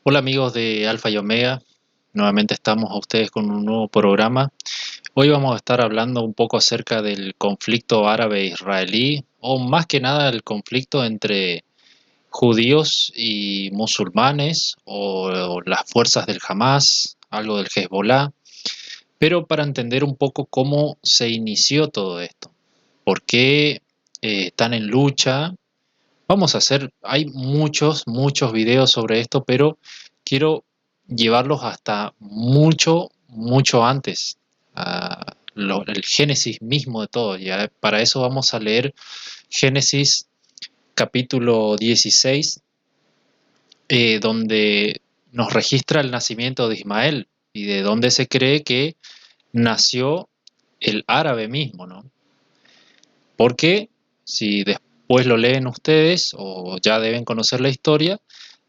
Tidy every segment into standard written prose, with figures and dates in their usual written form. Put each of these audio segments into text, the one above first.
Hola amigos de Alfa y Omega, nuevamente estamos a ustedes con un nuevo programa. Hoy vamos a estar hablando un poco acerca del conflicto árabe-israelí, o más que nada el conflicto entre judíos y musulmanes, o las fuerzas del Hamas, algo del Hezbollah, pero para entender un poco cómo se inició todo esto, por qué están en lucha. Hay muchos videos sobre esto, pero quiero llevarlos hasta mucho antes, el génesis mismo de todo. Ya para eso vamos a leer Génesis capítulo 16, donde nos registra el nacimiento de Ismael y de dónde se cree que nació el árabe mismo, ¿no? Porque si después lo leen ustedes o ya deben conocer la historia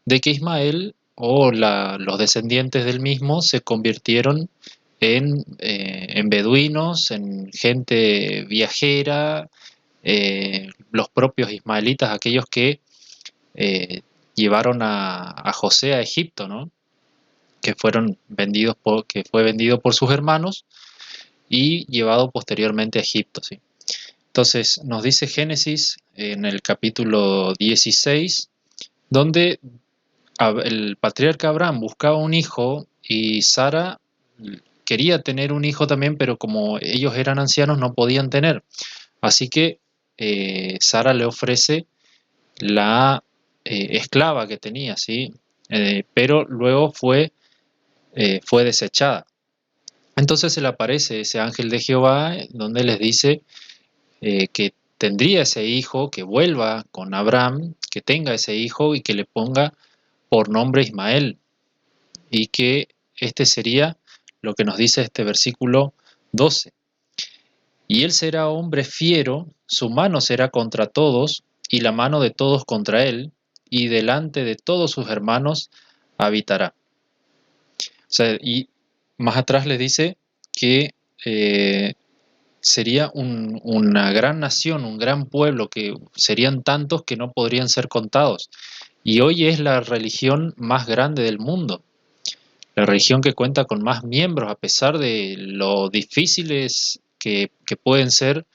de que Ismael o los descendientes del mismo se convirtieron en beduinos, en gente viajera, los propios ismaelitas, aquellos que eh, llevaron a José a Egipto, ¿no? Que fue vendido por sus hermanos y llevado posteriormente a Egipto, ¿sí? Entonces nos dice Génesis en el capítulo 16, donde el patriarca Abraham buscaba un hijo y Sara quería tener un hijo también, pero como ellos eran ancianos no podían tener. Así que Sara le ofrece la esclava que tenía, ¿sí? Pero luego fue desechada. Entonces se le aparece ese ángel de Jehová donde les dice que tendría ese hijo, que vuelva con Abraham, que tenga ese hijo y que le ponga por nombre Ismael, y que este sería lo que nos dice este versículo 12. Y él será hombre fiero, su mano será contra todos, y la mano de todos contra él, y delante de todos sus hermanos habitará. O sea, y más atrás le dice que sería una gran nación, un gran pueblo, que serían tantos que no podrían ser contados. Y hoy es la religión más grande del mundo, la religión que cuenta con más miembros, a pesar de lo difíciles que pueden ser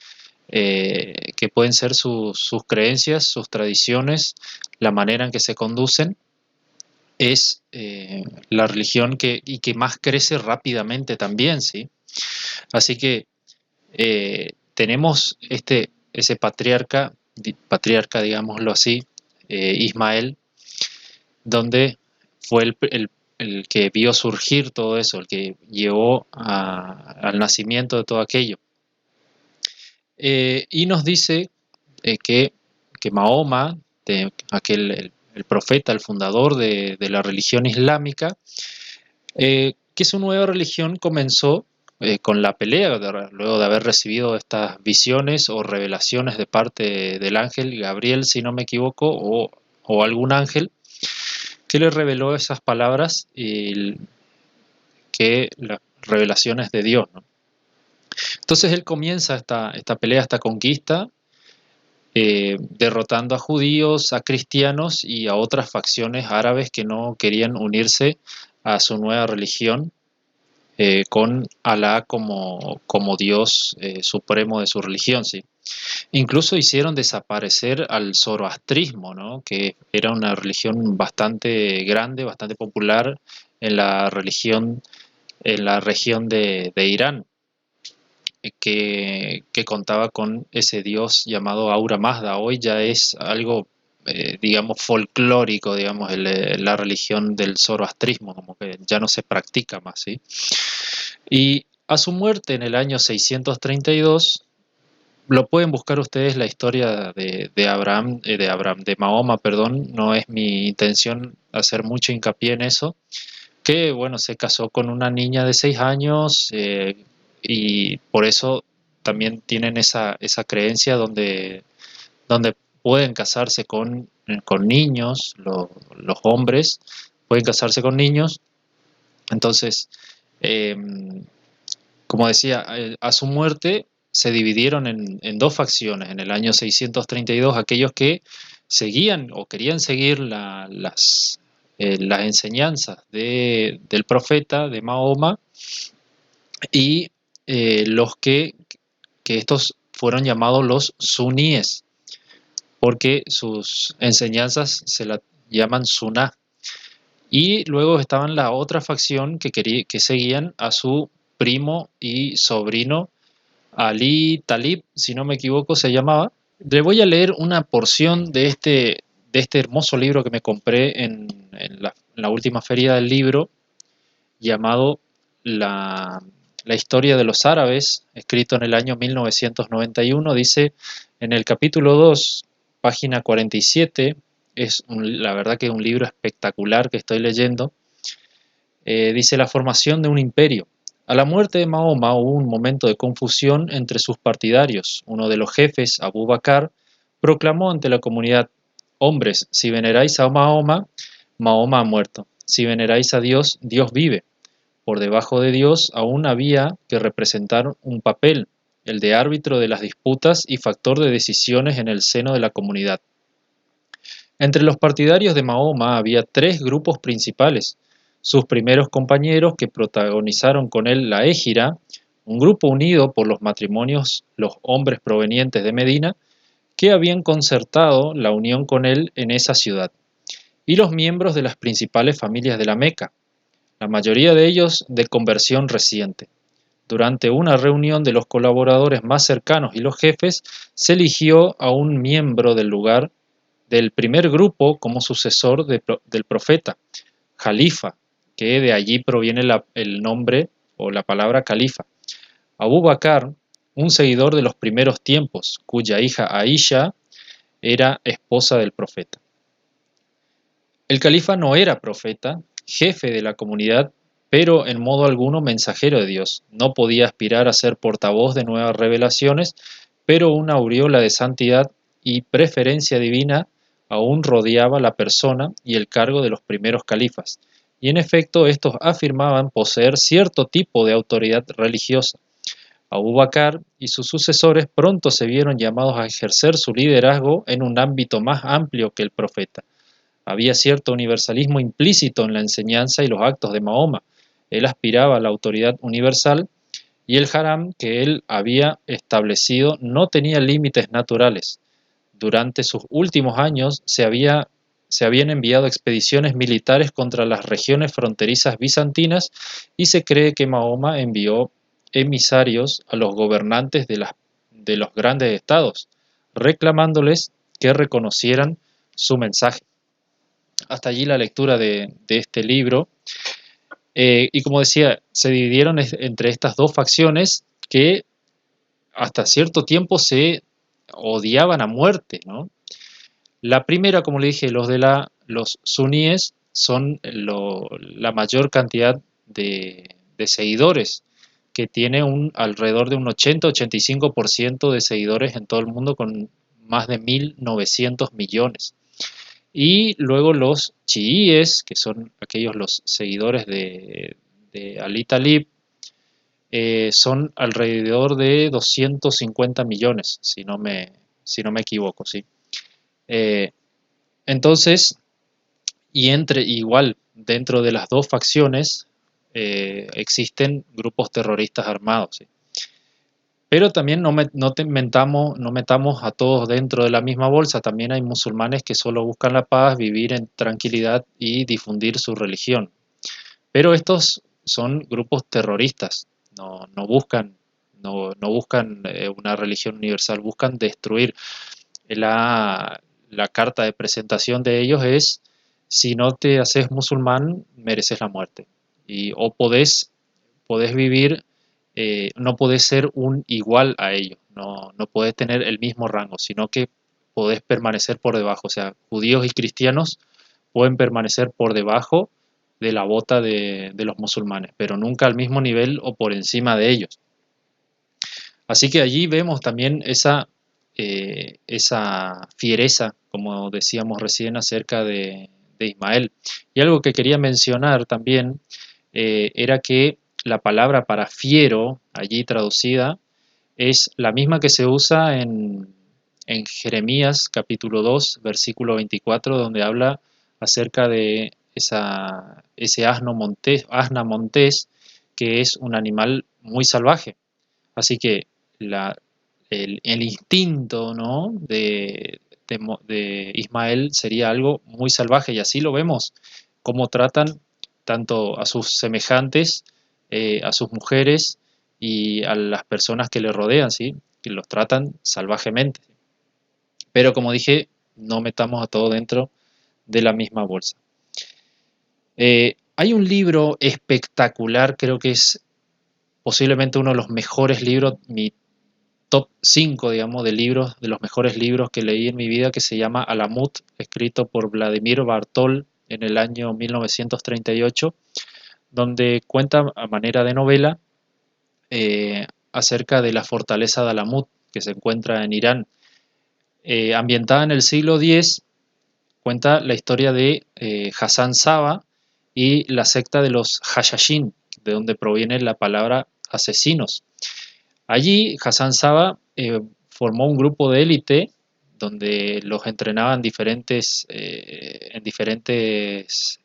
sus creencias, sus tradiciones, la manera en que se conducen. Es la religión que más crece rápidamente también, ¿sí? Así que tenemos ese patriarca, digámoslo así, Ismael, donde fue el que vio surgir todo eso, el que llevó al nacimiento de todo aquello. Y nos dice que Mahoma, el profeta, el fundador de la religión islámica, que su nueva religión comenzó con la pelea, luego de haber recibido estas visiones o revelaciones de parte del ángel Gabriel, si no me equivoco, o algún ángel, que le reveló esas palabras y que las revelaciones de Dios, ¿no? Entonces él comienza esta pelea, esta conquista, derrotando a judíos, a cristianos y a otras facciones árabes que no querían unirse a su nueva religión, con Alá como Dios supremo de su religión, ¿sí? Incluso hicieron desaparecer al zoroastrismo, ¿no? Que era una religión bastante grande, bastante popular en en la región de Irán, que contaba con ese dios llamado Aura Mazda. Hoy ya es algo, digamos, folclórico, digamos, la religión del zoroastrismo, como que ya no se practica más, ¿sí? Y a su muerte en el año 632, lo pueden buscar ustedes la historia de Mahoma, perdón, no es mi intención hacer mucho hincapié en eso, que bueno, se casó con una niña de 6 años, y por eso también tienen esa creencia donde pueden casarse con niños, los hombres pueden casarse con niños. Entonces, eh, como decía, a su muerte se dividieron en dos facciones. En el año 632, aquellos que seguían o querían seguir las enseñanzas del profeta, de Mahoma, y que estos fueron llamados los suníes, porque sus enseñanzas se la llaman suná. Y luego estaban la otra facción que seguían a su primo y sobrino Ali Talib, si no me equivoco, se llamaba. Le voy a leer una porción de este hermoso libro que me compré en la última feria del libro, llamado la, la historia de los árabes, escrito en el año 1991. Dice en el capítulo 2, página 47, la verdad que es un libro espectacular que estoy leyendo. Dice: la formación de un imperio. A la muerte de Mahoma hubo un momento de confusión entre sus partidarios. Uno de los jefes, Abu Bakr, proclamó ante la comunidad: hombres, si veneráis a Mahoma, Mahoma ha muerto. Si veneráis a Dios, Dios vive. Por debajo de Dios aún había que representar un papel, el de árbitro de las disputas y factor de decisiones en el seno de la comunidad. Entre los partidarios de Mahoma había tres grupos principales: sus primeros compañeros que protagonizaron con él la Égira, un grupo unido por los matrimonios, los hombres provenientes de Medina, que habían concertado la unión con él en esa ciudad, y los miembros de las principales familias de la Meca, la mayoría de ellos de conversión reciente. Durante una reunión de los colaboradores más cercanos y los jefes, se eligió a un miembro del lugar del primer grupo como sucesor del profeta, Jalifa, que de allí proviene el nombre o la palabra califa. Abu Bakr, un seguidor de los primeros tiempos, cuya hija Aisha era esposa del profeta. El califa no era profeta, jefe de la comunidad, pero en modo alguno mensajero de Dios. No podía aspirar a ser portavoz de nuevas revelaciones, pero una aureola de santidad y preferencia divina aún rodeaba la persona y el cargo de los primeros califas, y en efecto estos afirmaban poseer cierto tipo de autoridad religiosa. Abú Bakr y sus sucesores pronto se vieron llamados a ejercer su liderazgo en un ámbito más amplio que el profeta. Había cierto universalismo implícito en la enseñanza y los actos de Mahoma. Él aspiraba a la autoridad universal, y el haram que él había establecido no tenía límites naturales. Durante sus últimos años se habían enviado expediciones militares contra las regiones fronterizas bizantinas, y se cree que Mahoma envió emisarios a los gobernantes de los grandes estados, reclamándoles que reconocieran su mensaje. Hasta allí la lectura de este libro. Y como decía, se dividieron entre estas dos facciones que hasta cierto tiempo se odiaban a muerte, ¿no? La primera, como le dije, los suníes son la mayor cantidad de seguidores, que tiene alrededor de un 80-85% de seguidores en todo el mundo, con más de 1.900 millones. Y luego los chiíes, que son aquellos los seguidores de Ali Talib, son alrededor de 250 millones, si no me equivoco, ¿sí? Eh, entonces, igual, dentro de las dos facciones existen grupos terroristas armados, ¿sí? Pero también no metamos a todos dentro de la misma bolsa. También hay musulmanes que solo buscan la paz, vivir en tranquilidad y difundir su religión. Pero estos son grupos terroristas, no buscan, no buscan una religión universal, buscan destruir. La carta de presentación de ellos es: si no te haces musulmán, mereces la muerte. O podés vivir, no podés ser un igual a ellos, no podés tener el mismo rango, sino que podés permanecer por debajo. O sea, judíos y cristianos pueden permanecer por debajo de la bota de los musulmanes, pero nunca al mismo nivel o por encima de ellos. Así que allí vemos también esa fiereza, como decíamos recién, acerca de Ismael. Y algo que quería mencionar también era que la palabra para fiero, allí traducida, es la misma que se usa en Jeremías capítulo 2, versículo 24, donde habla acerca de ese asna montés, que es un animal muy salvaje. Así que el instinto, ¿no? de Ismael sería algo muy salvaje, y así lo vemos, cómo tratan tanto a sus semejantes, a sus mujeres y a las personas que le rodean, ¿sí? Que los tratan salvajemente. Pero como dije, no metamos a todo dentro de la misma bolsa. Hay un libro espectacular, creo que es posiblemente uno de los mejores libros, mi top 5, digamos, de libros, de los mejores libros que leí en mi vida, que se llama Alamut, escrito por Vladimir Bartol en el año 1938, donde cuenta a manera de novela acerca de la fortaleza de Alamut, que se encuentra en Irán. Ambientada en el siglo X, cuenta la historia de Hassan Saba y la secta de los Hashashin, de donde proviene la palabra asesinos. Allí Hassan Saba formó un grupo de élite donde los entrenaban en diferentes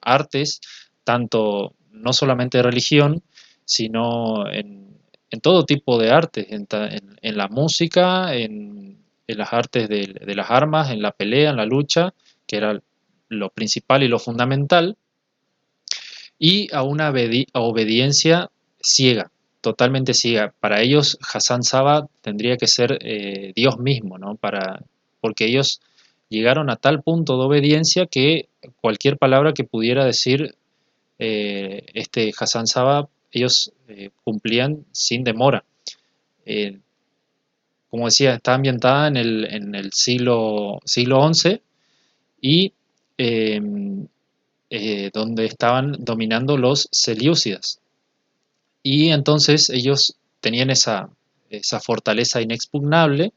artes, tanto no solamente de religión, sino en todo tipo de artes, en la música, en las artes de las armas, en la pelea, en la lucha, que era lo principal y lo fundamental, y a una obediencia ciega, totalmente ciega. Para ellos, Hassan Saba tendría que ser Dios mismo, ¿no? Porque ellos llegaron a tal punto de obediencia que cualquier palabra que pudiera decir este Hassan Saba, ellos cumplían sin demora. Eh, como decía, está ambientada en el siglo XI, y eh, donde estaban dominando los selyúcidas. Y entonces ellos tenían esa fortaleza inexpugnable,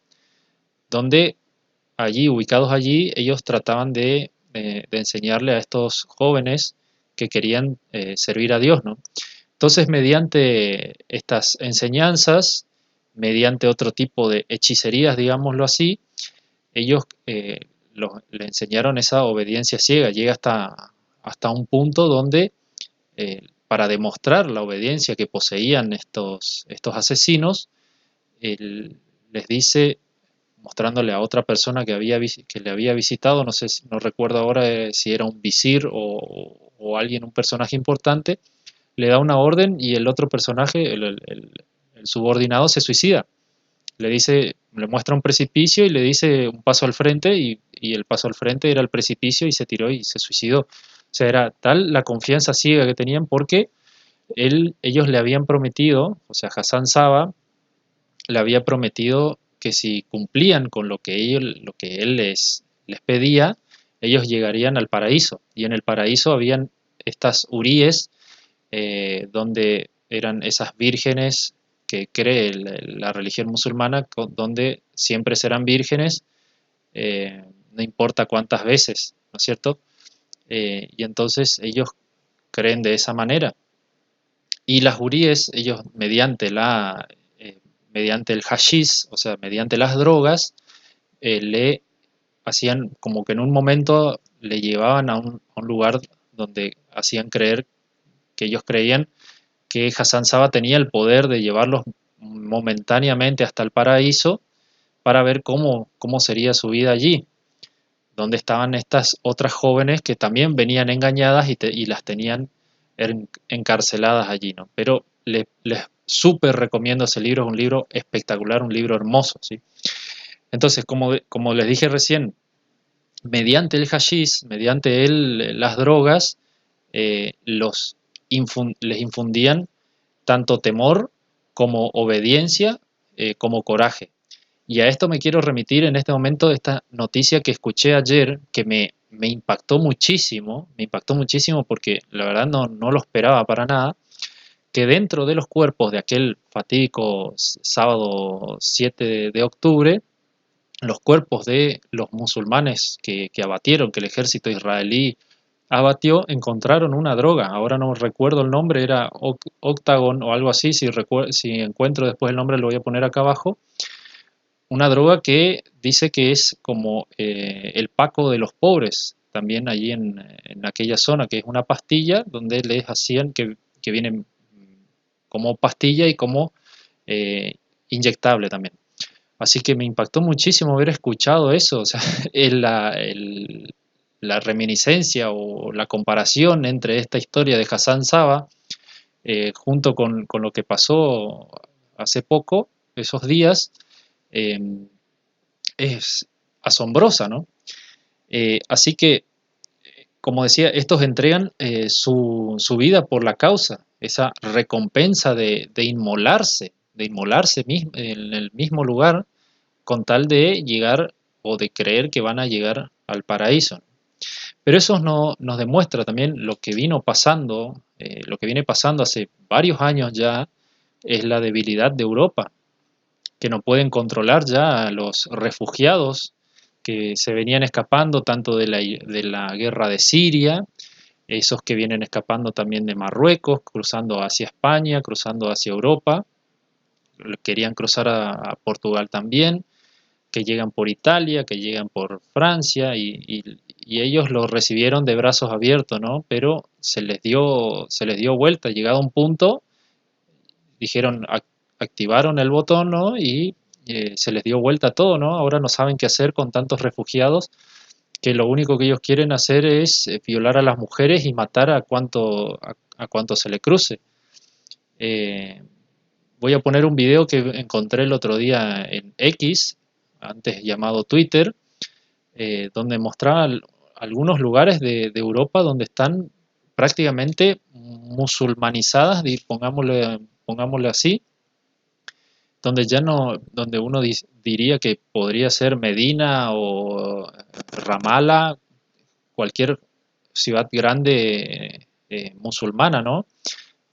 donde allí, ubicados allí, ellos trataban de enseñarle a estos jóvenes que querían servir a Dios, ¿no? Entonces, mediante estas enseñanzas, mediante otro tipo de hechicerías, digámoslo así, ellos le enseñaron esa obediencia ciega. Llega hasta un punto donde, para demostrar la obediencia que poseían estos asesinos, él les dice, mostrándole a otra persona que le había visitado, no sé, no recuerdo ahora si era un visir o alguien, un personaje importante, le da una orden y el otro personaje, el subordinado, se suicida. Le muestra un precipicio y le dice un paso al frente, y el paso al frente era el precipicio, y se tiró y se suicidó. O sea, era tal la confianza ciega que tenían, porque ellos le habían prometido, o sea, Hassan Saba le había prometido que si cumplían con lo que él les pedía, ellos llegarían al paraíso. Y en el paraíso habían estas huríes, donde eran esas vírgenes que cree la religión musulmana, donde siempre serán vírgenes, no importa cuántas veces, ¿no es cierto? Y entonces ellos creen de esa manera. Y las huríes, ellos mediante el hashish, o sea, mediante las drogas, le hacían como que en un momento le llevaban a un lugar donde hacían creer que ellos creían que Hassan Saba tenía el poder de llevarlos momentáneamente hasta el paraíso, para ver cómo sería su vida allí, donde estaban estas otras jóvenes que también venían engañadas y las tenían encarceladas allí, ¿no? Pero les súper recomiendo ese libro, es un libro espectacular, un libro hermoso, ¿sí? Entonces, como les dije recién, mediante el hashish, mediante las drogas, les infundían tanto temor como obediencia, como coraje. Y a esto me quiero remitir en este momento, de esta noticia que escuché ayer, que me impactó muchísimo porque la verdad no lo esperaba para nada, que dentro de los cuerpos de aquel fatídico sábado 7 de octubre, los cuerpos de los musulmanes que abatieron, que el ejército israelí abatió, encontraron una droga. Ahora no recuerdo el nombre, era Octagon o algo así. Si encuentro después el nombre, lo voy a poner acá abajo. Una droga que dice que es como el Paco de los pobres. también allí en aquella zona, que es una pastilla donde les hacían que vienen como pastilla y como eh, inyectable también. Así que me impactó muchísimo haber escuchado eso, o sea, la reminiscencia o la comparación entre esta historia de Hassan Saba junto con lo que pasó hace poco, esos días, eh, es asombrosa, ¿no? Así que, como decía, estos entregan su vida por la causa, esa recompensa de inmolarse en el mismo lugar con tal de llegar o de creer que van a llegar al paraíso. Pero eso nos demuestra también lo que vino pasando, lo que viene pasando hace varios años ya, es la debilidad de Europa, que no pueden controlar ya a los refugiados que se venían escapando tanto de la guerra de Siria, esos que vienen escapando también de Marruecos, cruzando hacia España, cruzando hacia Europa, querían cruzar a Portugal también, que llegan por Italia, que llegan por Francia, y ellos lo recibieron de brazos abiertos, ¿no? Pero se les dio vuelta, llegado a un punto, dijeron, activaron el botón, ¿no? Y se les dio vuelta todo, ¿no? Ahora no saben qué hacer con tantos refugiados, que lo único que ellos quieren hacer es violar a las mujeres y matar a cuanto se le cruce. Eh, Voy a poner un video que encontré el otro día en X, antes llamado Twitter, donde mostraba algunos lugares de Europa donde están prácticamente musulmanizadas, pongámosle así, donde ya no, donde uno diría que podría ser Medina o Ramala, cualquier ciudad grande musulmana, ¿no?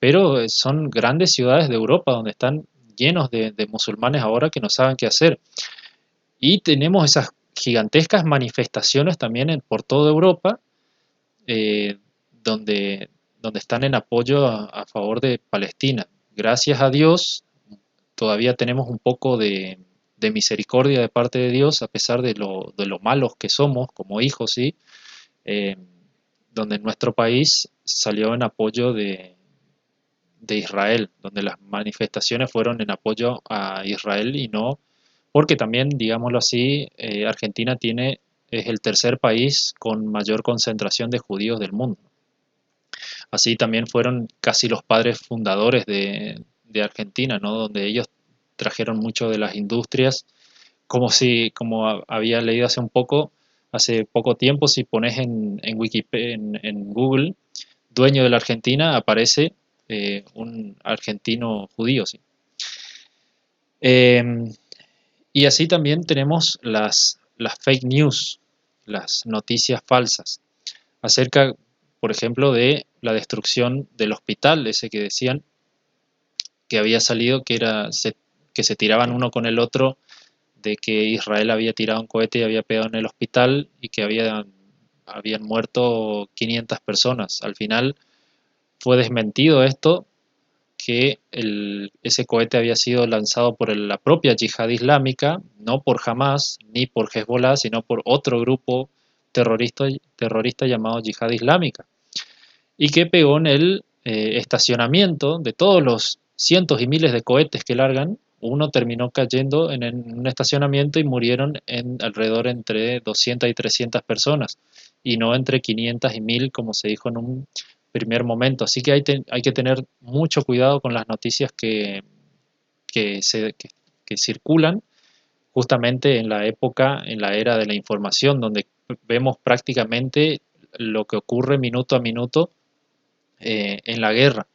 Pero son grandes ciudades de Europa donde están llenos de musulmanes ahora que no saben qué hacer. Y tenemos esas gigantescas manifestaciones también por toda Europa, eh, donde, donde están en apoyo a favor de Palestina. Gracias a Dios, todavía tenemos un poco de misericordia de parte de Dios, a pesar de lo malos que somos como hijos, ¿sí? Eh, donde nuestro país salió en apoyo de Israel, donde las manifestaciones fueron en apoyo a Israel y no, porque también, digámoslo así, Argentina es el tercer país con mayor concentración de judíos del mundo. Así también fueron casi los padres fundadores de Argentina, ¿no? Donde ellos trajeron mucho de las industrias, como había leído hace poco tiempo, si pones en Wikipedia, en Google, dueño de la Argentina, aparece un argentino judío, ¿sí? Eh, y así también tenemos las fake news, las noticias falsas, acerca, por ejemplo, de la destrucción del hospital, ese que decían que había salido, que se tiraban uno con el otro, de que Israel había tirado un cohete y había pegado en el hospital y que habían muerto 500 personas. Al final fue desmentido esto, que ese cohete había sido lanzado por la propia yihad islámica, no por Hamas ni por Hezbollah, sino por otro grupo terrorista llamado Yihad Islámica, y que pegó en el estacionamiento de todos los cientos y miles de cohetes que largan. Uno terminó cayendo en un estacionamiento y murieron alrededor entre 200 y 300 personas, y no entre 500 y 1000 como se dijo en un primer momento. Así que hay que tener mucho cuidado con las noticias que, se, que circulan justamente en la época, en la era de la información, donde vemos prácticamente lo que ocurre minuto a minuto en la guerra.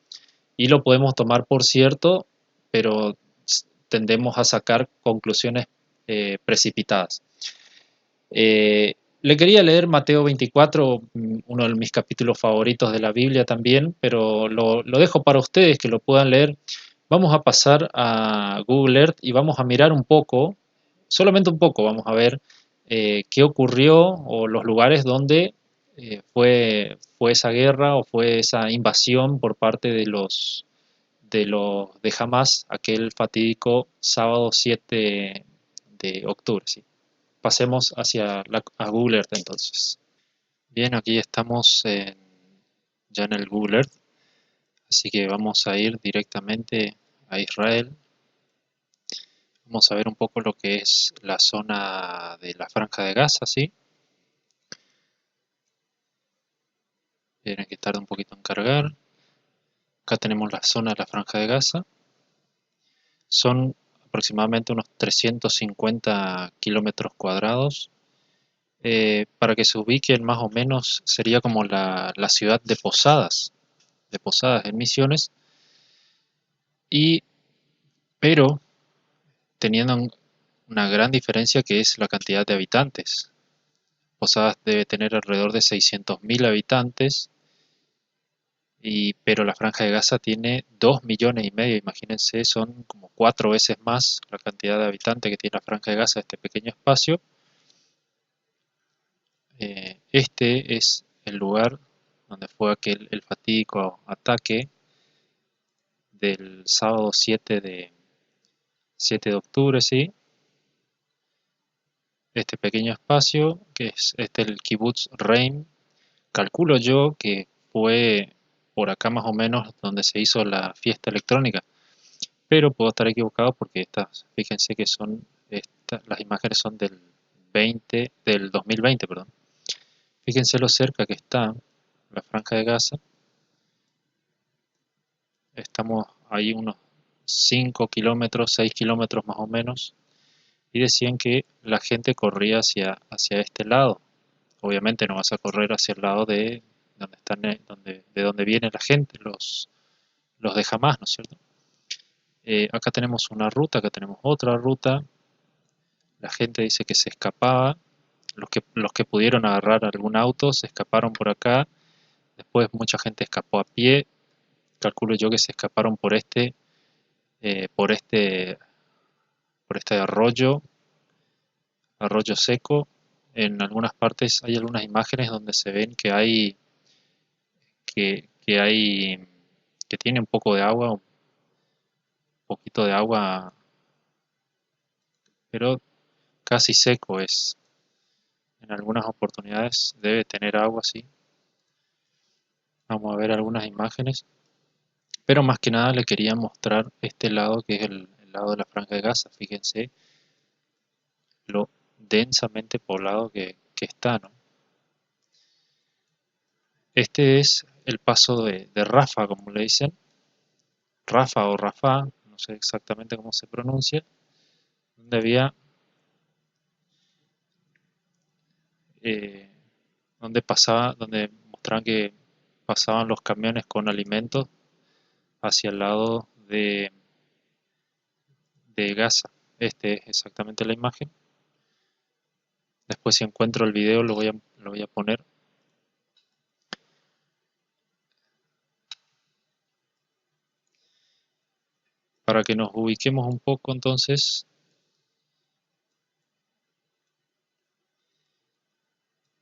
Y lo podemos tomar por cierto, pero tendemos a sacar conclusiones precipitadas. Le quería leer Mateo 24, uno de mis capítulos favoritos de la Biblia también, pero lo dejo para ustedes que lo puedan leer. Vamos a pasar a Google Earth y vamos a mirar un poco, solamente un poco, vamos a ver qué ocurrió o los lugares donde fue esa guerra o fue esa invasión por parte de Hamas aquel fatídico sábado 7 de octubre. ¿Sí? Pasemos a Google Earth entonces. Bien, aquí estamos ya en el Google Earth, así que vamos a ir directamente a Israel. Vamos a ver un poco lo que es la zona de la Franja de Gaza, ¿sí? Tiene que tardar un poquito en cargar. Acá tenemos la zona de la Franja de Gaza. Son aproximadamente unos 350 kilómetros cuadrados. Para que se ubiquen más o menos, sería como la ciudad de Posadas en Misiones, y, pero teniendo una gran diferencia que es la cantidad de habitantes. Posadas debe tener alrededor de 600.000 habitantes, pero la Franja de Gaza tiene 2,5 millones. Imagínense, son como 4 veces más la cantidad de habitantes que tiene la Franja de Gaza, este pequeño espacio. Este es el lugar donde fue el fatídico ataque del sábado 7 de octubre, ¿sí? Este pequeño espacio, que es el Kibbutz Reim, calculo yo que fue por acá más o menos donde se hizo la fiesta electrónica, pero puedo estar equivocado porque fíjense que las imágenes son del 2020, perdón. Fíjense lo cerca que está la Franja de Gaza. Estamos ahí unos 5 kilómetros, 6 kilómetros más o menos, y decían que la gente corría hacia este lado. Obviamente no vas a correr hacia el lado de donde viene la gente, los de Hamas, ¿no es cierto? Acá tenemos una ruta, acá tenemos otra ruta. La gente dice que se escapaba. Los que pudieron agarrar algún auto se escaparon por acá. Después mucha gente escapó a pie. Calculo yo que se escaparon eh, por este, por este arroyo seco. En algunas partes hay algunas imágenes donde se ven que tiene un poco de agua, un poquito de agua, pero casi seco es. En algunas oportunidades debe tener agua, sí. Vamos a ver algunas imágenes. Pero más que nada le quería mostrar este lado que es el lado de la Franja de Gaza. Fíjense lo densamente poblado que está, ¿no? Este es el paso de Rafa, como le dicen. Rafa o Rafá, no sé exactamente cómo se pronuncia. Donde había, eh, donde mostraban que pasaban los camiones con alimentos hacia el lado de Gaza. Este es exactamente la imagen. Después si encuentro el video lo voy a poner para que nos ubiquemos un poco. Entonces,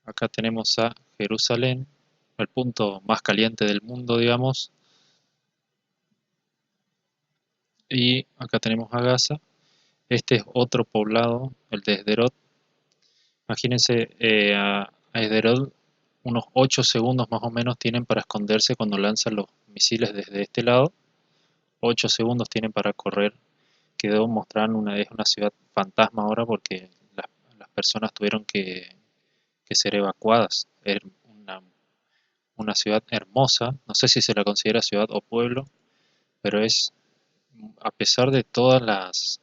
acá tenemos a Jerusalén, el punto más caliente del mundo, digamos, y acá tenemos a Gaza. Este es otro poblado, el de Sderot. Imagínense, a Sderot unos 8 segundos más o menos tienen para esconderse cuando lanzan los misiles desde este lado. 8 segundos tienen para correr. Quedó mostrando es una ciudad fantasma ahora porque las personas tuvieron que ser evacuadas. Es una ciudad hermosa, no sé si se la considera ciudad o pueblo, pero a pesar de todas las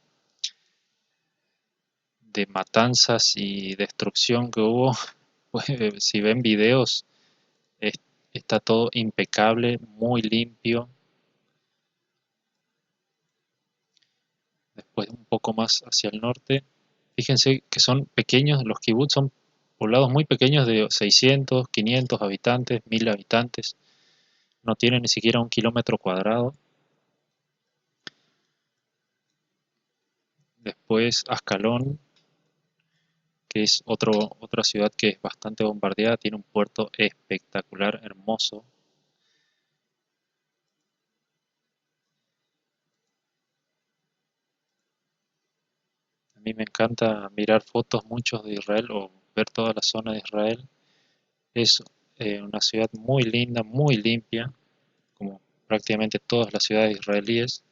de matanzas y destrucción que hubo, pues, si ven videos, es- está todo impecable, muy limpio. Después un poco más hacia el norte, fíjense que son pequeños, los kibbutz son poblados muy pequeños de 600, 500 habitantes, 1000 habitantes, no tienen ni siquiera un kilómetro cuadrado. Después Ascalón, que es otra ciudad que es bastante bombardeada, tiene un puerto espectacular, hermoso. A mí me encanta mirar fotos muchos de Israel o ver toda la zona de Israel. Es una ciudad muy linda, muy limpia, como prácticamente todas las ciudades israelíes.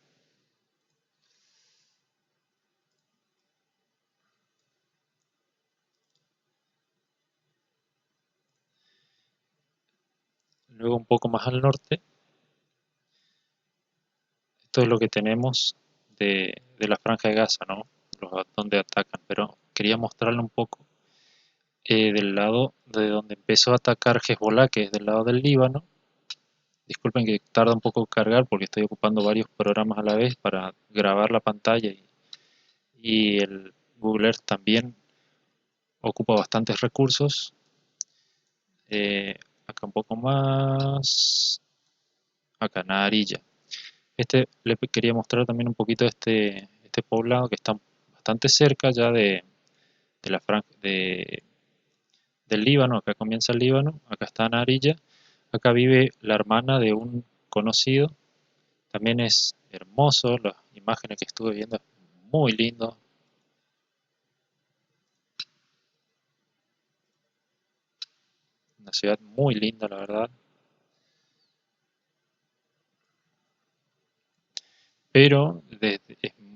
Luego un poco más al norte, esto es lo que tenemos de la Franja de Gaza, ¿no? Donde atacan, pero quería mostrarle un poco del lado de donde empezó a atacar Hezbollah, que es del lado del Líbano. Disculpen que tarda un poco cargar porque estoy ocupando varios programas a la vez para grabar la pantalla y el Google Earth también ocupa bastantes recursos. Eh, Acá un poco más, acá Narilla. Le quería mostrar también un poquito este poblado que está bastante cerca ya de la franja del Líbano. Acá comienza el Líbano, acá está Narilla. Acá vive la hermana de un conocido. También es hermoso, las imágenes que estuve viendo es muy lindo. Una ciudad muy linda, la verdad. Pero es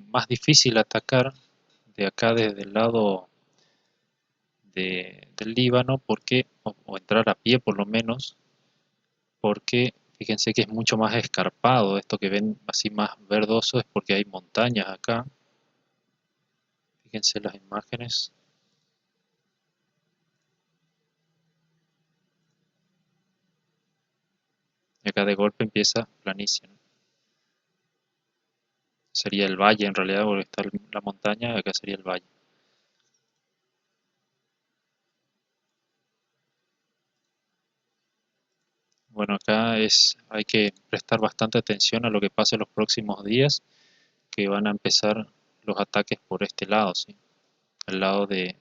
más difícil atacar de acá desde el lado del Líbano porque, o entrar a pie por lo menos, porque fíjense que es mucho más escarpado. Esto que ven así más verdoso es porque hay montañas acá. Fíjense las imágenes. Y acá de golpe empieza planicie, ¿no? Sería el valle en realidad, porque está la montaña, acá sería el valle. Bueno, hay que prestar bastante atención a lo que pase en los próximos días, que van a empezar los ataques por este lado, ¿sí? Al lado de,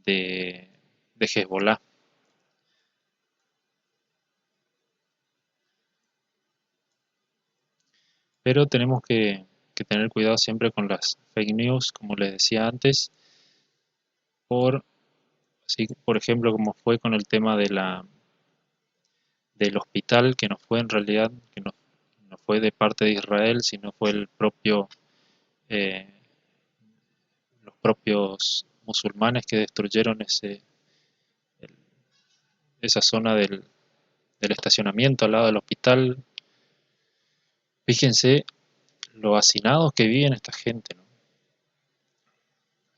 de Hezbollah. Pero tenemos que tener cuidado siempre con las fake news, como les decía antes, por, así, por ejemplo, como fue con el tema del hospital, que no fue en realidad, que no fue de parte de Israel, sino fue eh, los propios musulmanes que destruyeron el- esa zona del estacionamiento al lado del hospital. Fíjense lo hacinados que viven esta gente, ¿no?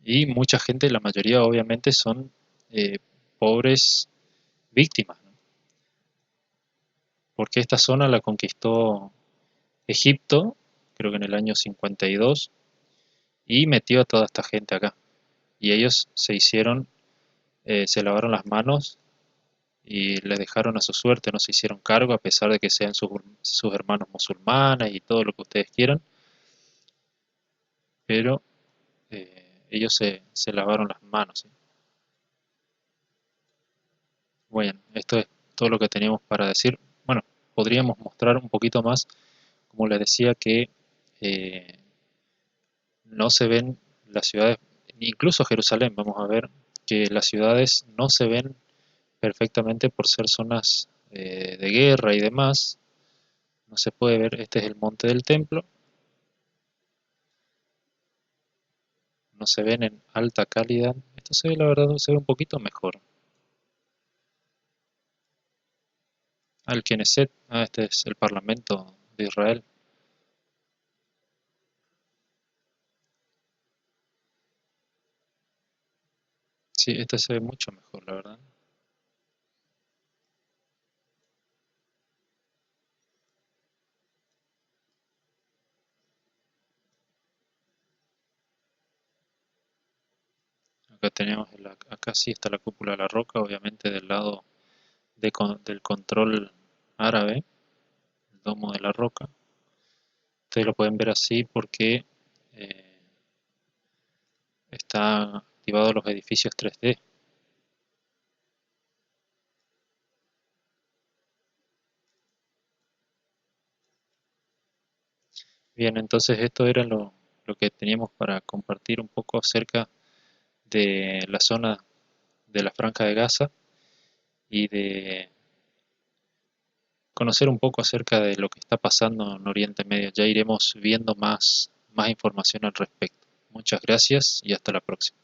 Y mucha gente, la mayoría obviamente son eh, pobres víctimas, ¿no? Porque esta zona la conquistó Egipto, creo que en el año 52, y metió a toda esta gente acá. Y ellos se lavaron las manos y les dejaron a su suerte, no se hicieron cargo a pesar de que sean sus hermanos musulmanes y todo lo que ustedes quieran, pero ellos se lavaron las manos, ¿sí? Bueno, esto es todo lo que teníamos para decir. Bueno, podríamos mostrar un poquito más, como les decía, que eh, no se ven las ciudades, incluso Jerusalén, vamos a ver que las ciudades no se ven perfectamente por ser zonas de guerra y demás. No se puede ver, este es el monte del templo, no se ven en alta calidad. Esto se ve, la verdad, se ve un poquito mejor. El Knesset, este es el Parlamento de Israel. Sí, este se ve mucho mejor, la verdad. Acá tenemos, acá sí está la cúpula de la roca, obviamente del lado del control árabe, el domo de la roca. Ustedes lo pueden ver así porque eh, está activado los edificios 3D. Bien, entonces esto era lo que teníamos para compartir un poco acerca de la zona de la Franja de Gaza y de conocer un poco acerca de lo que está pasando en Oriente Medio. Ya iremos viendo más información al respecto. Muchas gracias y hasta la próxima.